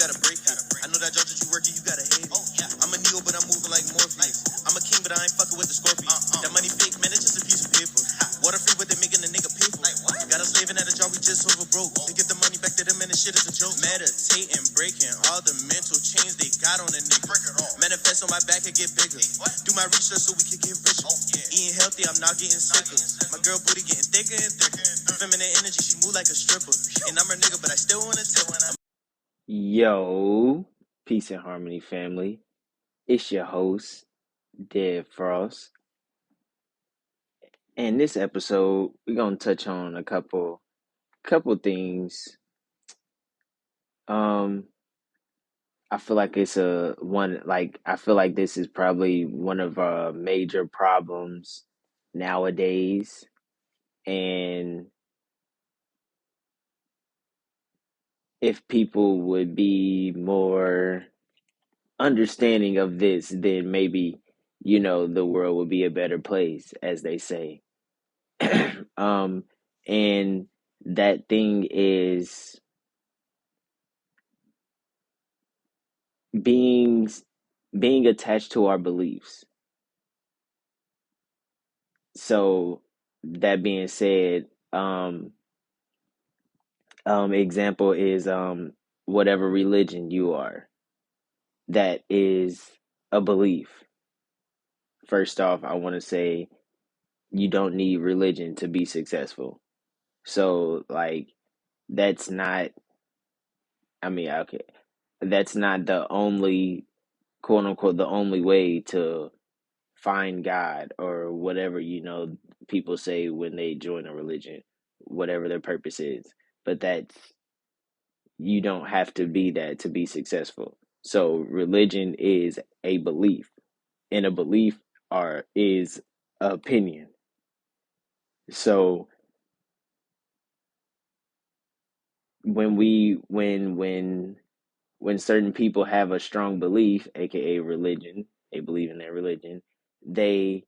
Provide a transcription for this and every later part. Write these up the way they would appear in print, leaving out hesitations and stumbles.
gotta break it. I know that job that you working, you gotta hate it. I'm a Neo, but I'm moving like Morpheus. I'm a king, but I ain't fucking with the Scorpion. That money fake, man, it's just a piece of paper. Water free, but they making a nigga pay for it. Got us slaving at a job, we just over broke. They get the money back to them, and the shit is a joke. Meditating, breaking all the mental chains they got on the nigga. Manifest on my back and get bigger. Do my research so we can get richer. Eating healthy, I'm not getting sicker. My girl booty getting thicker and thicker. Feminine energy, she move like a stripper. And I'm her nigga, but I still wanna tip. Yo, peace and harmony, family. It's your host, Dead Frost. And this episode, we're gonna touch on a couple things. I feel like it's I feel like this is probably one of our major problems nowadays. And if people would be more understanding of this, then maybe, the world would be a better place, as they say. And that thing is being being attached to our beliefs. So that being said, example is whatever religion you are, that is a belief. First off, I want to say you don't need religion to be successful. So like that's not okay. That's not the only, quote unquote, the only way to find God or whatever, people say when they join a religion, whatever their purpose is. But that's, you don't have to be that to be successful. So religion is a belief, and a belief is opinion. So when certain people have a strong belief, aka religion, they believe in their religion, they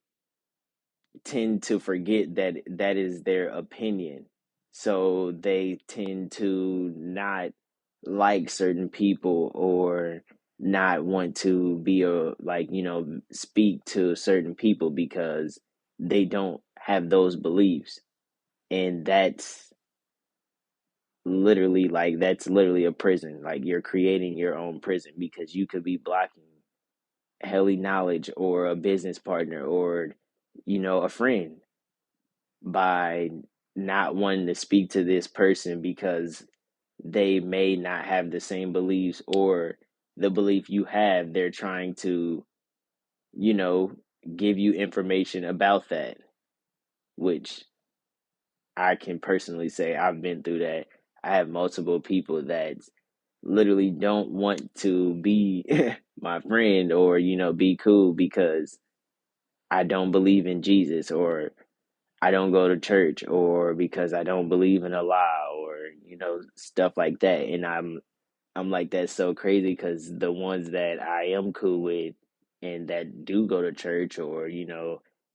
tend to forget that that is their opinion. So they tend to not like certain people, or not want to be speak to certain people because they don't have those beliefs. And that's literally a prison. Like, you're creating your own prison, because you could be blocking healthy knowledge, or a business partner, or a friend, by not wanting to speak to this person because they may not have the same beliefs, or the belief you have, they're trying to, you know, give you information about that, which I can personally say I've been through that. I have multiple people that literally don't want to be my friend, or, be cool, because I don't believe in Jesus, or I don't go to church, or because I don't believe in Allah, or stuff like that. And I'm like, that's so crazy, because the ones that I am cool with, and that do go to church, or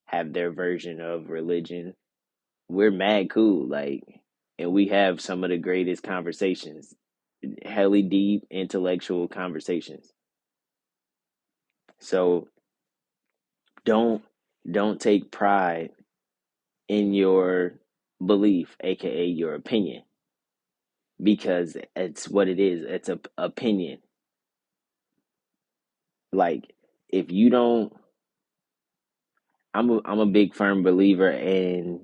have their version of religion, we're mad cool, like, and we have some of the greatest conversations, helly deep intellectual conversations. So don't take pride in your belief, aka your opinion, because it's what it is. It's a opinion. Like, if you don't, I'm a big firm believer in,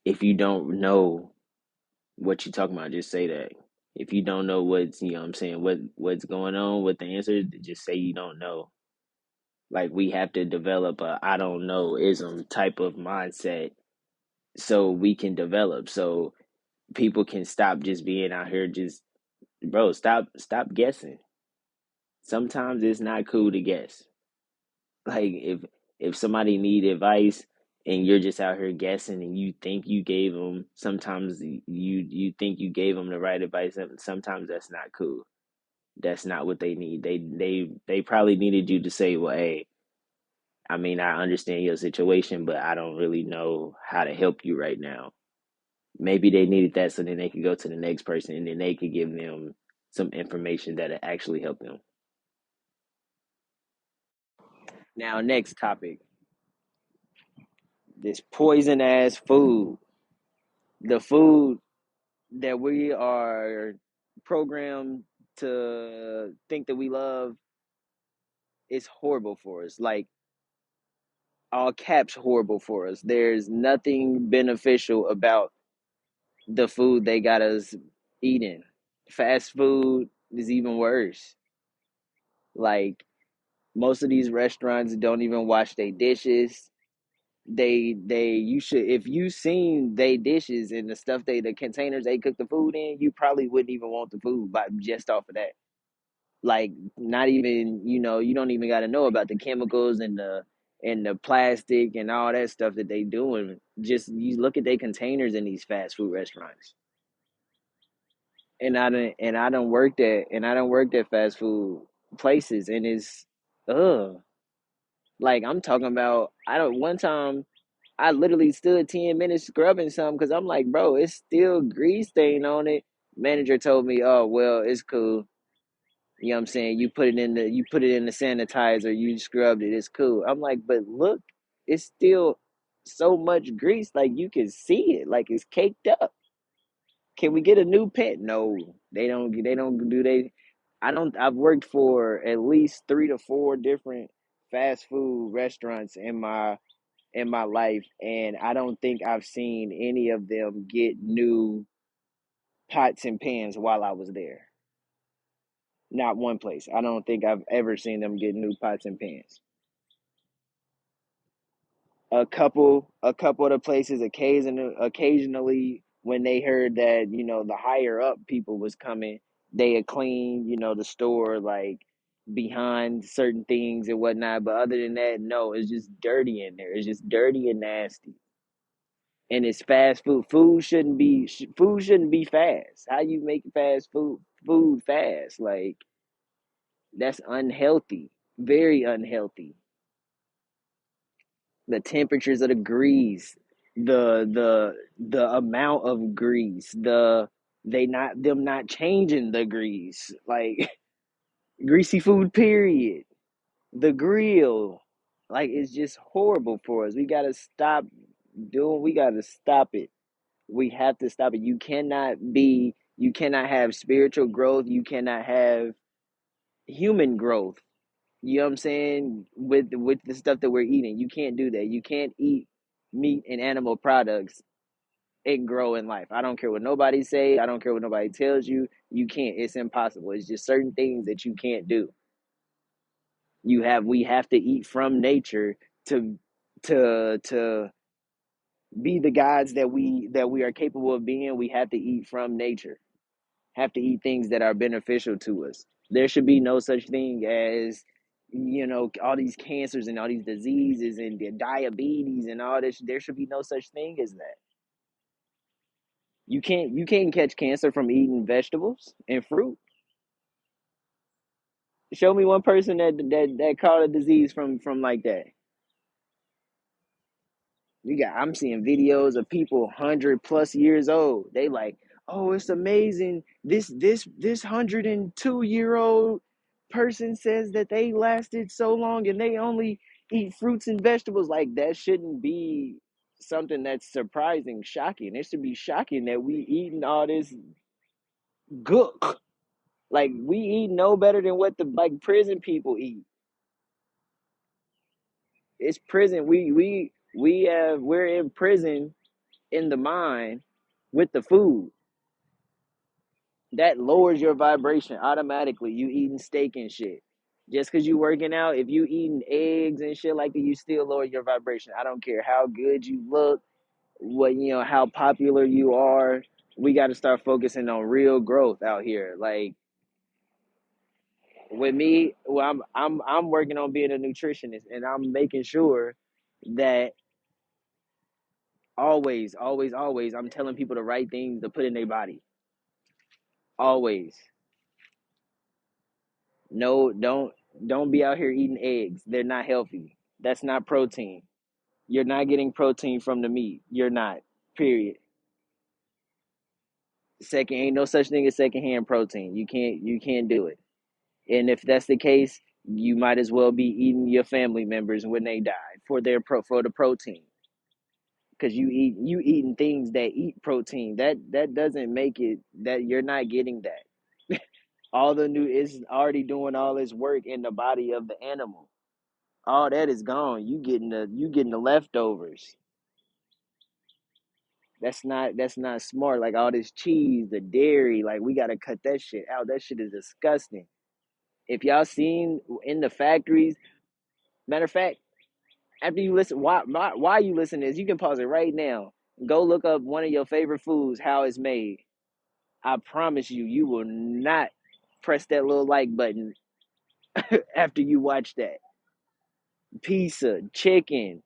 if you don't know what you're talking about, just say that. If you don't know what's, what I'm saying, what's going on with the answer, just say you don't know. Like, we have to develop a I don't know ism type of mindset, so we can develop, so people can stop just being out here, just, bro, stop guessing. Sometimes it's not cool to guess. Like, if somebody need advice, and you're just out here guessing, and you think you gave them, sometimes you think you gave them the right advice, and sometimes that's not cool. That's not what they need. They probably needed you to say, well, hey, I mean, I understand your situation, but I don't really know how to help you right now. Maybe they needed that, so then they could go to the next person, and then they could give them some information that'll actually help them. Now, next topic, this poison ass food. The food that we are programmed to think that we love is horrible for us. Like, all caps, horrible for us. There's nothing beneficial about the food they got us eating. Fast food is even worse. Like, most of these restaurants don't even wash their dishes. They you should, if you seen they dishes and the stuff the containers they cook the food in, you probably wouldn't even want the food by just off of that. Like, not even, you don't even got to know about the chemicals and the plastic and all that stuff that they doing. Just you look at their containers in these fast food restaurants. And I don't worked at fast food places, and it's ugh. Like, I'm talking about, I don't one time I literally stood 10 minutes scrubbing something because I'm like, bro, it's still grease stain on it. Manager told me, oh well, it's cool. You know what I'm saying? You put it in the sanitizer, you scrubbed it, it's cool. I'm like, but look, it's still so much grease, like you can see it, like it's caked up. Can we get a new pen? No, they don't do they I've worked for at least 3 to 4 different fast food restaurants in my life, and I don't think I've seen any of them get new pots and pans while I was there. Not one place. I don't think I've ever seen them get new pots and pans. A couple of the places occasionally when they heard that, the higher up people was coming, they had cleaned, the store, like, behind certain things and whatnot. But other than that, no, it's just dirty in there. It's just dirty and nasty. And it's fast food. Food shouldn't be fast. How you make fast food fast? Like, that's unhealthy. Very unhealthy. The temperatures of the grease, the amount of grease, them not changing the grease, like greasy food period. The grill, like, it's just horrible for us. We gotta stop it. We have to stop it. You cannot have spiritual growth, you cannot have human growth. You know what I'm saying? With the stuff that we're eating, you can't do that. You can't eat meat and animal products and grow in life. I don't care what nobody say. I don't care what nobody tells you. You can't. It's impossible. It's just certain things that you can't do. We have to eat from nature to to be the gods that we are capable of being. We have to eat from nature. Have to eat things that are beneficial to us. There should be no such thing as, all these cancers and all these diseases and the diabetes and all this. There should be no such thing as that. You can't catch cancer from eating vegetables and fruit. Show me one person that caught a disease from like that. I'm seeing videos of people 100+ years old. They like, oh, it's amazing. This 102-year-old person says that they lasted so long and they only eat fruits and vegetables. Like, that shouldn't be something that's surprising, shocking. It should be shocking that we eating all this gook. Like, we eat no better than what the, like, prison people eat. It's prison. We're in prison in the mind with the food. That lowers your vibration automatically. You eating steak and shit. Just because you working out, if you eating eggs and shit like that, you still lower your vibration. I don't care how good you look, how popular you are. We got to start focusing on real growth out here. Like, with me, well, I'm working on being a nutritionist, and I'm making sure that always, always, always, I'm telling people the right things to put in their body. Always. No, don't be out here eating eggs. They're not healthy. That's not protein. You're not getting protein from the meat. You're not. Period. Second, ain't no such thing as secondhand protein. You can't do it. And if that's the case, you might as well be eating your family members when they die for the protein, because you eating things that eat protein. That doesn't make it that you're not getting that. All the new is already doing all this work in the body of the animal. All that is gone. You getting the leftovers. That's not smart. Like all this cheese, the dairy, like we gotta cut that shit out. That shit is disgusting. If y'all seen in the factories, matter of fact, after you listen, why you listen to this, you can pause it right now. Go look up one of your favorite foods, how it's made. I promise you, you will not press that little like button after you watch that. Pizza, chicken,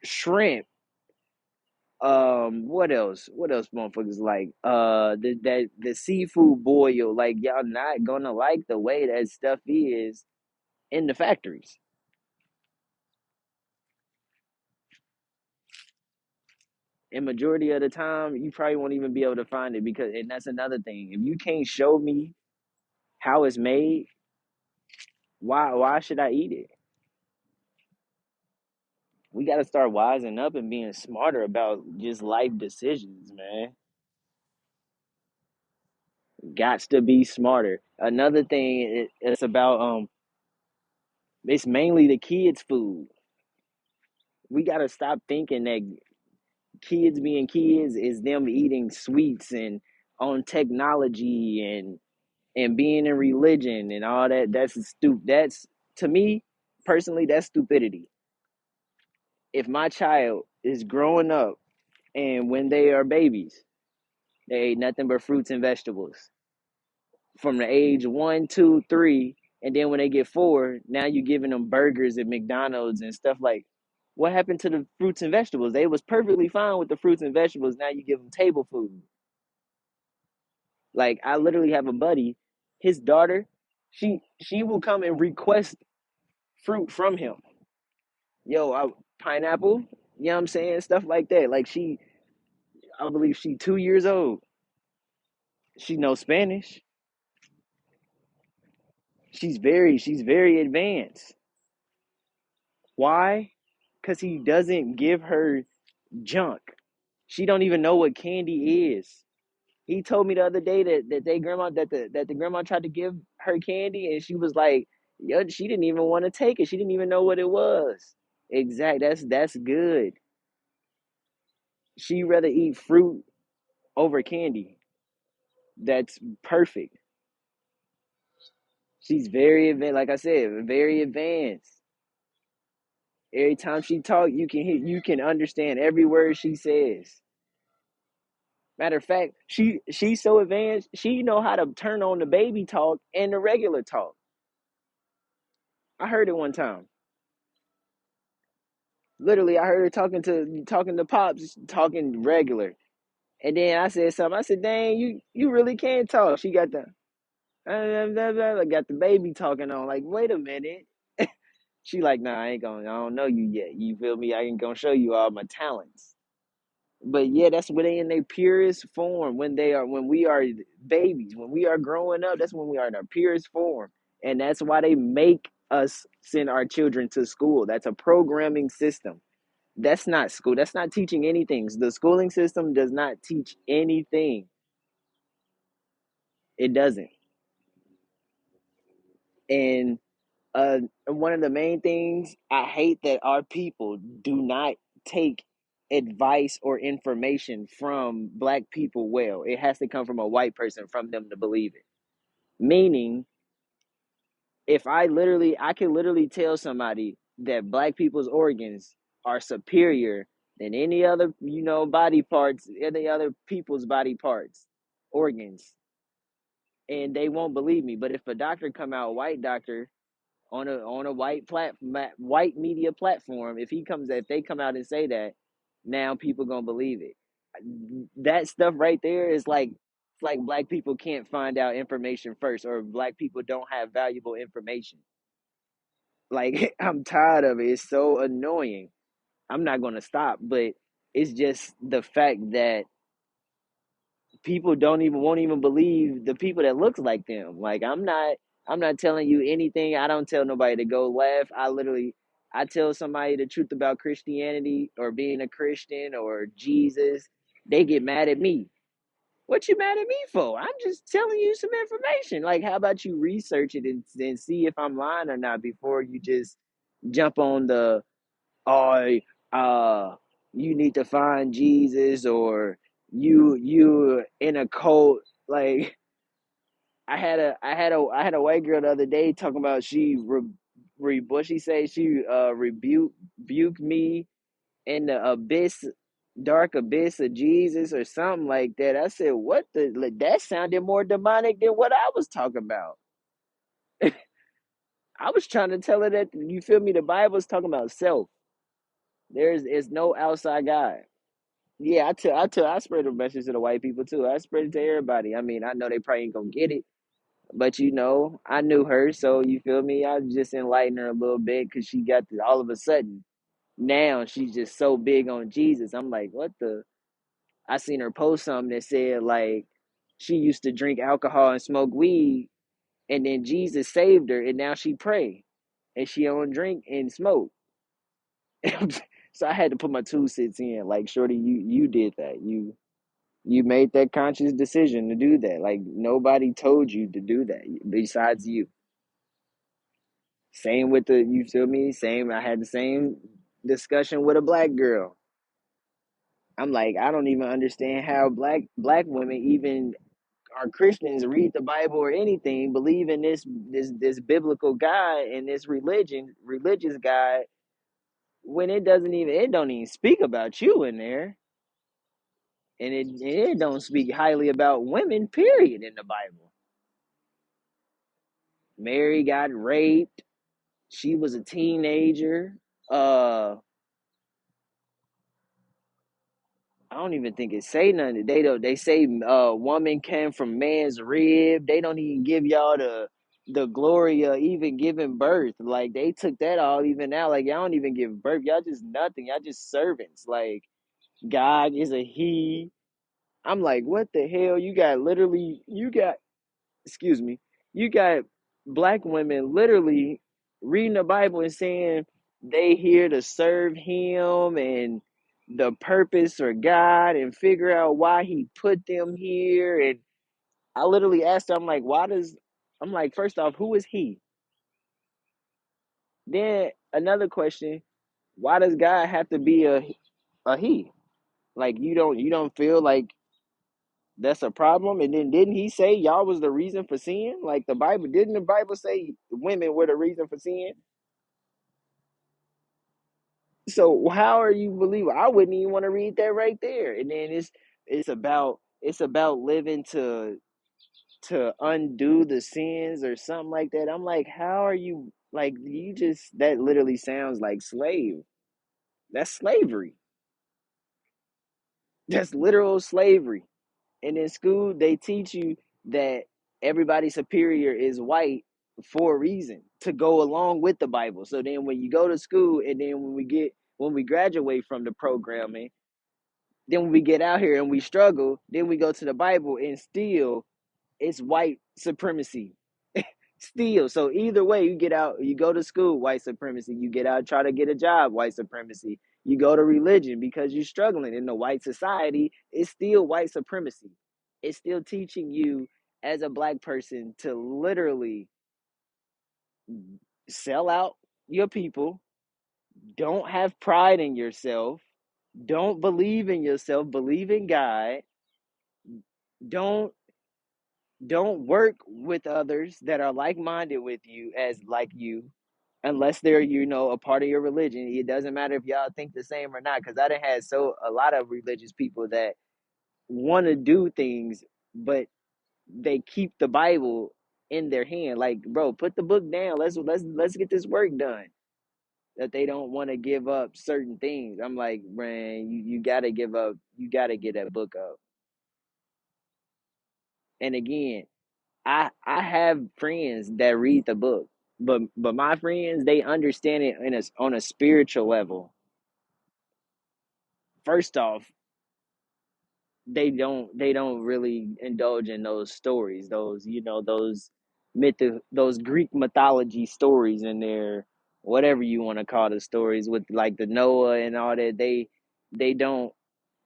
shrimp. What else? What else, motherfuckers like? The seafood boil. Like y'all not gonna like the way that stuff is in the factories. And majority of the time, you probably won't even be able to find it because, and that's another thing. If you can't show me how it's made, why should I eat it? We got to start wising up and being smarter about just life decisions, man. Gots to be smarter. Another thing, it's about it's mainly the kids' food. We got to stop thinking that kids being kids is them eating sweets and on technology and being in religion and all that. That's, to me personally, that's stupidity. If my child is growing up and when they are babies, they ate nothing but fruits and vegetables from the age one, two, three, and then when they get four, now you're giving them burgers at McDonald's and stuff. Like, what happened to the fruits and vegetables? They was perfectly fine with the fruits and vegetables. Now you give them table food. Like, I literally have a buddy, his daughter, she will come and request fruit from him. Yo, pineapple, you know what I'm saying? Stuff like that. Like, I believe she 2 years old. She knows Spanish. She's very advanced. Why? Because he doesn't give her junk. She don't even know what candy is. He told me the other day that the grandma tried to give her candy and she was like, yo, she didn't even want to take it. She didn't even know what it was. Exact. That's good. She rather eat fruit over candy. That's perfect. She's very advanced. Like I said, very advanced. Every time she talk, you can understand every word she says. Matter of fact, she's so advanced. She know how to turn on the baby talk and the regular talk. I heard it one time. Literally, I heard her talking to pops, talking regular. And then I said something. I said, "Dang, you really can't talk." She got the got the baby talking on. Like, wait a minute. She like, nah, I ain't gonna. I don't know you yet. You feel me? I ain't gonna show you all my talents. But yeah, that's when they in their purest form. When we are babies, when we are growing up, that's when we are in our purest form, and that's why they make us send our children to school. That's a programming system. That's not school. That's not teaching anything. The schooling system does not teach anything. It doesn't. And one of the main things I hate that our people do not take advice or information from black people well. It has to come from a white person from them to believe it. Meaning, if I can literally tell somebody that black people's organs are superior than any other, body parts, any other people's body parts, organs, and they won't believe me. But if a doctor come out, a white doctor, on a white media platform, if they come out and say that, now people gonna believe it. That stuff right there is like, it's like black people can't find out information first, or black people don't have valuable information. Like, I'm tired of it. It's so annoying. I'm not gonna stop, but it's just the fact that people don't even won't even believe the people that looks like them. Like I'm not telling you anything. I don't tell nobody to go laugh. I tell somebody the truth about Christianity or being a Christian or Jesus, they get mad at me. What you mad at me for? I'm just telling you some information. Like, how about you research it and see if I'm lying or not before you just jump on the oh you need to find Jesus or you in a cult. Like I had a white girl the other day talking about what she say she rebuked me in the abyss, dark abyss of Jesus or something like that. I said, what the like, that sounded more demonic than what I was talking about. I was trying to tell her that you feel me, the Bible's talking about self. There's no outside God. Yeah, I spread the message to the white people too. I spread it to everybody. I mean, I know they probably ain't gonna get it, but I knew her, so you feel me. I just enlightened her a little bit because she got all of a sudden now she's just so big on Jesus. I'm like, what the? I seen her post something that said like she used to drink alcohol and smoke weed, and then Jesus saved her, and now she pray, and she don't drink and smoke. So I had to put my 2 cents in. Like, shorty, you did that. You made that conscious decision to do that. Like nobody told you to do that besides you. Same with the you feel me? Same. I had the same discussion with a black girl. I'm like, I don't even understand how black women even are Christians, read the Bible or anything, believe in this biblical God and this religious God when it don't even speak about you in there. And it don't speak highly about women, period, in the Bible. Mary got raped. She was a teenager. Uh, I don't even think it say nothing. They don't. They say woman came from man's rib. They don't even give y'all the glory of even giving birth. Like they took that all even out. Like y'all don't even give birth. Y'all just nothing. Y'all just servants. Like God is a he. I'm like, what the hell? You got excuse me, you got black women literally reading the Bible and saying they here to serve him and the purpose for God and figure out why he put them here. And I literally asked her, I'm like, first off, who is he? Then another question, why does God have to be a he? Like you don't feel like that's a problem. And then didn't he say y'all was the reason for sin? Like didn't the Bible say women were the reason for sin? So how are you believe? I wouldn't even want to read that right there. And then it's about living to undo the sins or something like that. I'm like, how are you like you just that literally sounds like slave. That's slavery. That's literal slavery. And in school, they teach you that everybody superior is white for a reason to go along with the Bible. So then when you go to school and then when we graduate from the programming, then when we get out here and we struggle, then we go to the Bible and still it's white supremacy. Still. So either way, you get out, you go to school, white supremacy. You get out, try to get a job, white supremacy. You go to religion because you're struggling in the white society, it's still white supremacy. It's still teaching you as a black person to literally sell out your people, don't have pride in yourself, don't believe in yourself, believe in God, don't don't work with others that are like-minded with you as like you unless they're a part of your religion. It doesn't matter if y'all think the same or not, because I done had a lot of religious people that want to do things but they keep the Bible in their hand. Like, bro, put the book down, let's get this work done. That they don't want to give up certain things. I'm like, man, you gotta give up, you gotta get that book up. And again, I have friends that read the book, but my friends, they understand it on a spiritual level. First off, they don't really indulge in those stories, those those those Greek mythology stories in there, whatever you want to call the stories with like the Noah and all that. They don't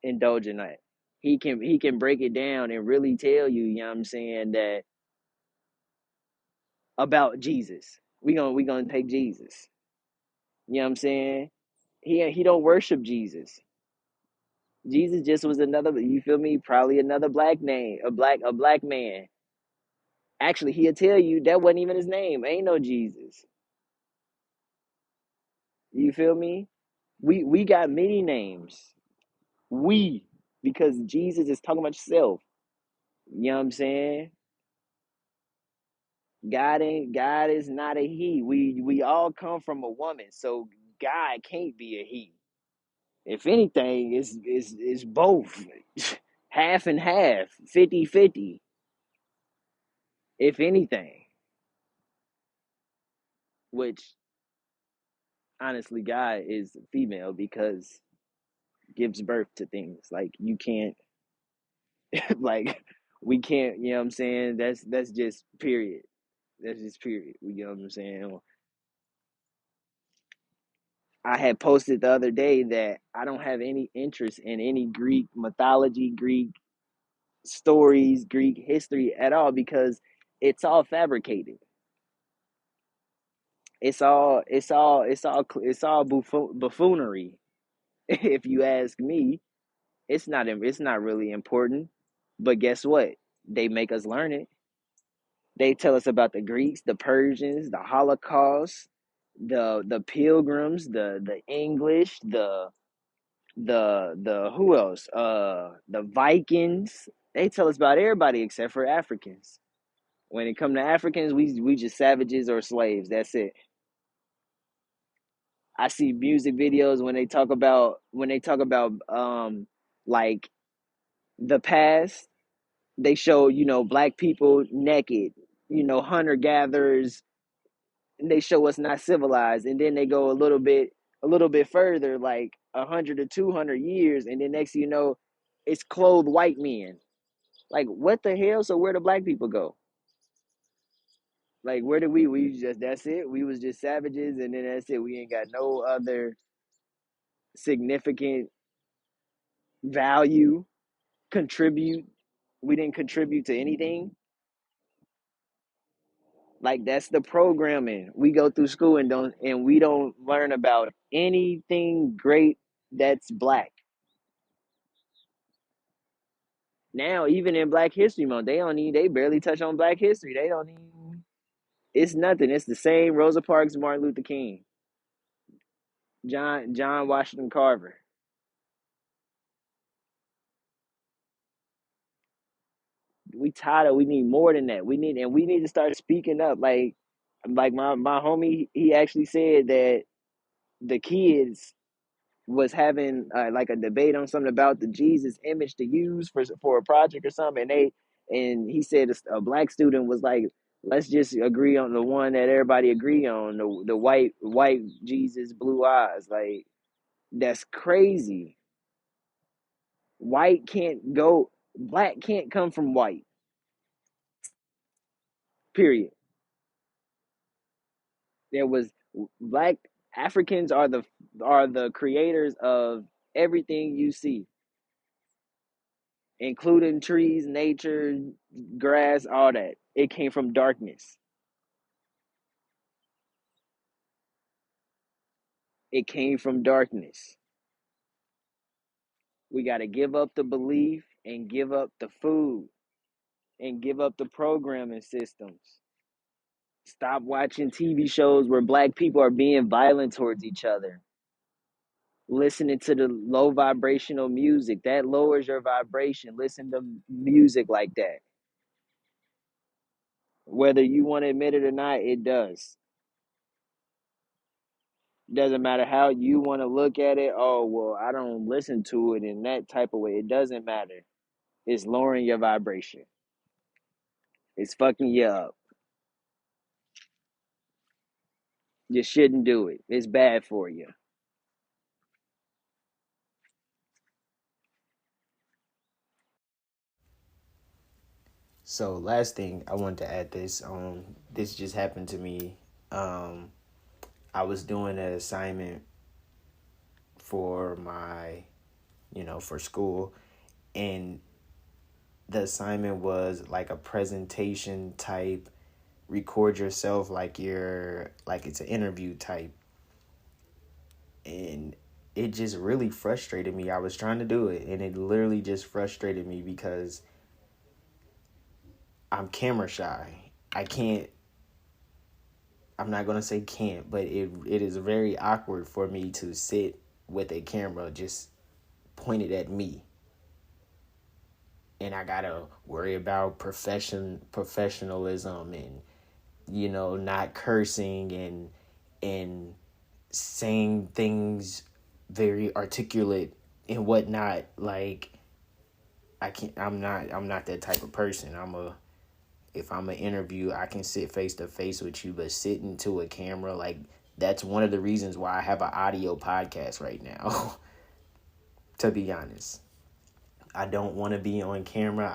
indulge in that. He can break it down and really tell you, you know what I'm saying, that about Jesus. We gonna take Jesus. You know what I'm saying? He don't worship Jesus. Jesus just was another, you feel me? Probably another black name, a black man. Actually, he'll tell you that wasn't even his name. Ain't no Jesus. You feel me? We got many names. We because Jesus is talking about yourself. You know what I'm saying? God is not a he. We all come from a woman, so God can't be a he. If anything, it's both. Half and half, 50-50. If anything, which honestly, God is female because gives birth to things. Like you can't like we can't, you know what I'm saying? That's just period. That's just period. You know what I'm saying? I had posted the other day that I don't have any interest in any Greek mythology, Greek stories, Greek history at all because it's all fabricated. It's all buffoonery. If you ask me, it's not really important. But guess what? They make us learn it. They tell us about the Greeks, the Persians, the Holocaust, the Pilgrims, the English, the who else? The Vikings. They tell us about everybody except for Africans. When it come to Africans, we just savages or slaves. That's it. I see music videos when they talk about like the past. They show black people naked, hunter gatherers. And they show us not civilized, and then they go a little bit further, like 100 to 200 years, and then next thing you know, it's clothed white men. Like what the hell? So where do black people go? Like where did we just that's it? We was just savages, and then that's it. We ain't got no other significant value, contribute. We didn't contribute to anything. Like that's the programming. We go through school and we don't learn about anything great that's black. Now, even in Black History Month, they barely touch on Black history. They don't even it's nothing. It's the same Rosa Parks, Martin Luther King, John Washington Carver. We need more than that. We need to start speaking up. Like my homie, he actually said that the kids was having like a debate on something about the Jesus image to use for a project or something, and he said a black student was like, "Let's just agree on the one that everybody agree on, the white Jesus, blue eyes." Like that's crazy. White can't go. Black can't come from white. Period. There was black Africans are the creators of everything you see, including trees, nature, grass, all that. It came from darkness. It came from darkness. We got to give up the belief and give up the food and give up the programming systems. Stop watching TV shows where black people are being violent towards each other. Listening to the low vibrational music that lowers your vibration. Listen to music like that. Whether you want to admit it or not, it does. Doesn't matter how you want to look at it. Oh, well, I don't listen to it in that type of way. It doesn't matter. It's lowering your vibration. It's fucking you up. You shouldn't do it. It's bad for you. So last thing I want to add this. This just happened to me. I was doing an assignment for my, for school, and the assignment was like a presentation type, record yourself like it's an interview type. And it just really frustrated me. I was trying to do it, and it literally just frustrated me because I'm camera shy. I'm not going to say can't, but it is very awkward for me to sit with a camera just pointed at me. And I got to worry about professionalism and, not cursing and saying things very articulate and whatnot. Like, I'm not that type of person. If I'm an interview, I can sit face to face with you, but sitting to a camera, like, that's one of the reasons why I have an audio podcast right now. To be honest, I don't want to be on camera.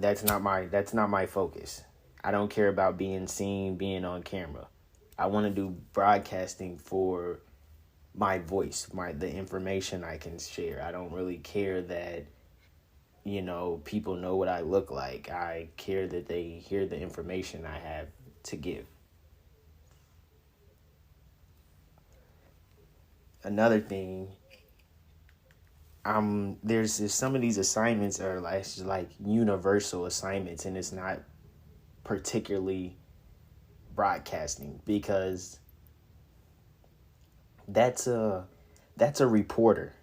That's not my focus. I don't care about being seen, being on camera. I want to do broadcasting for my voice, the information I can share. I don't really care that, people know what I look like. I care that they hear the information I have to give. Another thing, there's some of these assignments are like universal assignments, and it's not particularly broadcasting, because that's a reporter,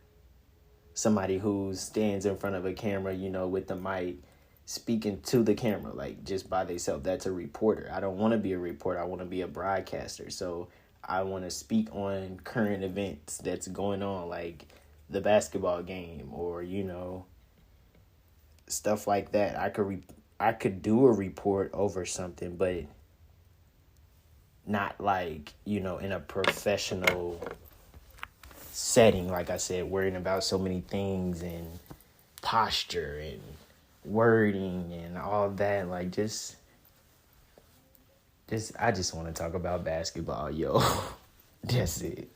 somebody who stands in front of a camera, with the mic, speaking to the camera, like, just by themselves. That's a reporter. I don't want to be a reporter. I want to be a broadcaster. So I want to speak on current events that's going on, like the basketball game, or, stuff like that. I could do a report over something, but not like, in a professional setting. Like I said, worrying about so many things and posture and wording and all that. Like, I just want to talk about basketball, yo. That's it.